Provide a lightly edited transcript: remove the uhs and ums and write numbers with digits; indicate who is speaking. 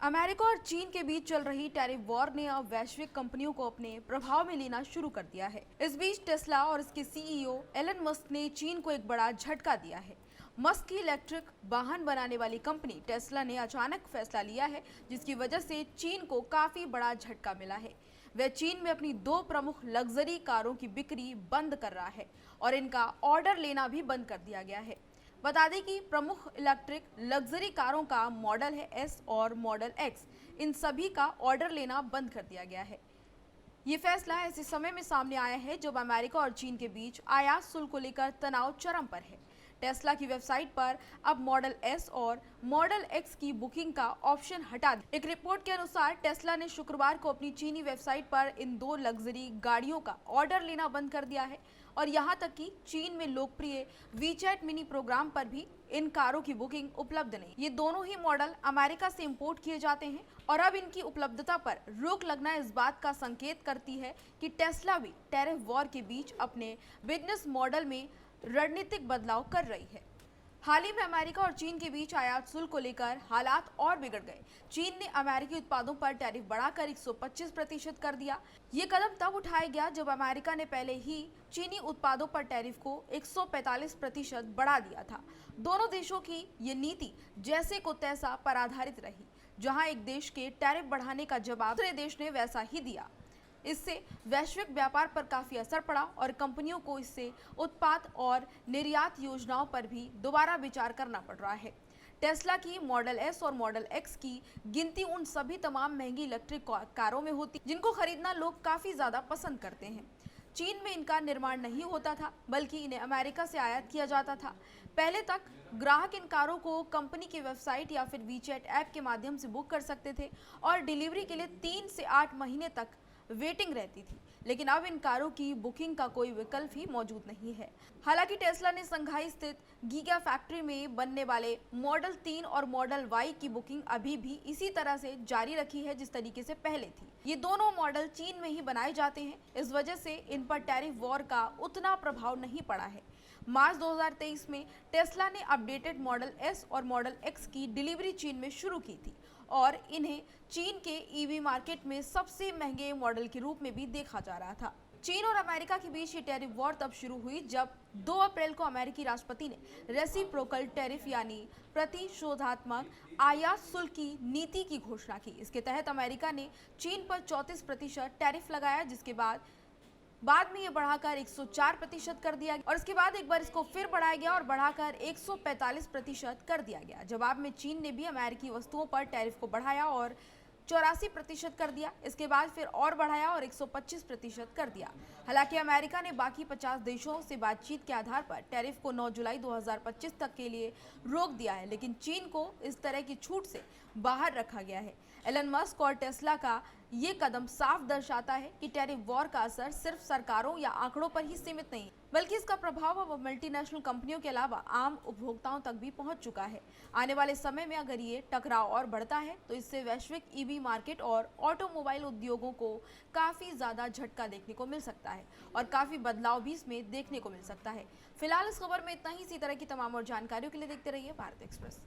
Speaker 1: America और चीन के बीच चल रही टैरिफ वॉर ने अब वैश्विक कंपनियों को अपने प्रभाव में लेना शुरू कर दिया है। इस बीच टेस्ला और इसके सीईओ एलन मस्क ने चीन को एक बड़ा झटका दिया है। मस्क की इलेक्ट्रिक वाहन बनाने वाली कंपनी टेस्ला ने अचानक फैसला लिया है, जिसकी वजह से चीन को काफी बड़ा झटका मिला है। वह चीन में अपनी दो प्रमुख लग्जरी कारों की बिक्री बंद कर रहा है और इनका ऑर्डर लेना भी बंद कर दिया गया है। बता दें कि प्रमुख इलेक्ट्रिक लग्जरी कारों का मॉडल है एस और मॉडल एक्स। इन सभी का ऑर्डर लेना बंद कर दिया गया है। ये फैसला ऐसे समय में सामने आया है जब अमेरिका और चीन के बीच आयात शुल्क को लेकर तनाव चरम पर है। टेस्ला की वेबसाइट पर अब मॉडल एस और मॉडल एक्स की बुकिंग का ऑप्शन हटा दिया। एक रिपोर्ट के अनुसार टेस्ला ने शुक्रवार को अपनी चीनी वेबसाइट पर इन दो लग्जरी गाड़ियों का ऑर्डर लेना बंद कर दिया है और यहां तक कि चीन में लोकप्रिय वीचैट मिनी प्रोग्राम पर भी इन कारों की बुकिंग उपलब्ध नहीं। ये दोनों ही मॉडल अमेरिका से इंपोर्ट किए जाते हैं और अब इनकी उपलब्धता पर रोक लगना इस बात का संकेत करती है कि टेस्ला भी टैरिफ वॉर के बीच अपने बिजनेस मॉडल में रणनीतिक बदलाव कर रही है। हाल ही में अमेरिका और चीन के बीच आयात शुल्क को लेकर हालात और बिगड़ गए। चीन ने अमेरिकी उत्पादों पर टैरिफ बढ़ाकर 125% कर दिया। ये कदम तब उठाया गया जब अमेरिका ने पहले ही चीनी उत्पादों पर टैरिफ को 145% बढ़ा दिया था। दोनों देशों की ये नीति जैसे को तैसा पर आधारित रही। जहां एक देश के टैरिफ बढ़ाने का जवाब दूसरे देश ने वैसा ही दिया। इससे वैश्विक व्यापार पर काफी असर पड़ा और कंपनियों को इससे उत्पाद और निर्यात योजनाओं पर भी दोबारा विचार करना पड़ रहा है। टेस्ला की मॉडल एस और मॉडल एक्स की गिनती उन सभी तमाम महंगी इलेक्ट्रिक कारों में होती जिनको खरीदना लोग काफी ज्यादा पसंद करते हैं। चीन में इनका निर्माण नहीं होता था, बल्कि इन्हें अमेरिका से आयात किया जाता था। पहले तक ग्राहक इन कारों को कंपनी की वेबसाइट या फिर वीचैट ऐप के माध्यम से बुक कर सकते थे और डिलीवरी के लिए 3 से 8 महीने तक वेटिंग रहती थी, लेकिन अब इन कारों की बुकिंग का कोई विकल्प ही मौजूद नहीं है। हालांकि टेस्ला ने संघाई स्थित गीगा फैक्ट्री में बनने वाले मॉडल 3 और मॉडल वाई की बुकिंग अभी भी इसी तरह से जारी रखी है जिस तरीके से पहले थी। ये दोनों मॉडल चीन में ही बनाए जाते हैं, इस वजह से इन पर टैरिफ वॉर का उतना प्रभाव नहीं पड़ा है। मार्च 2023 में टेस्ला ने अपडेटेड मॉडल एस और मॉडल एक्स की डिलीवरी चीन में शुरू की थी और इन्हें चीन के ईवी मार्केट में सबसे महंगे मॉडल के रूप में भी देखा जा रहा था। चीन और अमेरिका के बीच ये टैरिफ वॉर तब शुरू हुई जब 2 अप्रैल को अमेरिकी राष्ट्रपति ने रेसिप्रोकल टैरिफ यानी प्रतिशोधात्मक आयात शुल्क की नीति की घोषणा की। इसके तहत अमेरिका ने चीन पर 34% टैरिफ लगाया, जिसके बाद में ये बढ़ाकर 104% कर दिया गया और इसके बाद एक बार इसको फिर बढ़ाया गया और बढ़ाकर 145% कर दिया गया। जवाब में चीन ने भी अमेरिकी वस्तुओं पर टैरिफ को बढ़ाया और 84% कर दिया। इसके बाद फिर और बढ़ाया और 125% कर दिया। हालांकि अमेरिका ने बाकी 50 देशों से बातचीत के आधार पर टैरिफ को 9 जुलाई 2025 तक के लिए रोक दिया है, लेकिन चीन को इस तरह की छूट से बाहर रखा गया है। एलन मस्क और टेस्ला का ये कदम साफ दर्शाता है कि टैरिफ वॉर का असर सिर्फ सरकारों या आंकड़ों पर ही सीमित नहीं, बल्कि इसका प्रभाव अब मल्टीनेशनल कंपनियों के अलावा आम उपभोक्ताओं तक भी पहुंच चुका है। आने वाले समय में अगर ये टकराव और बढ़ता है तो इससे वैश्विक ईवी मार्केट और ऑटोमोबाइल उद्योगों को काफी ज्यादा झटका देखने को मिल सकता है और काफी बदलाव भी इसमें देखने को मिल सकता है। फिलहाल इस खबर में इतना ही। इसी तरह की तमाम और जानकारियों के लिए देखते रहिए भारत एक्सप्रेस।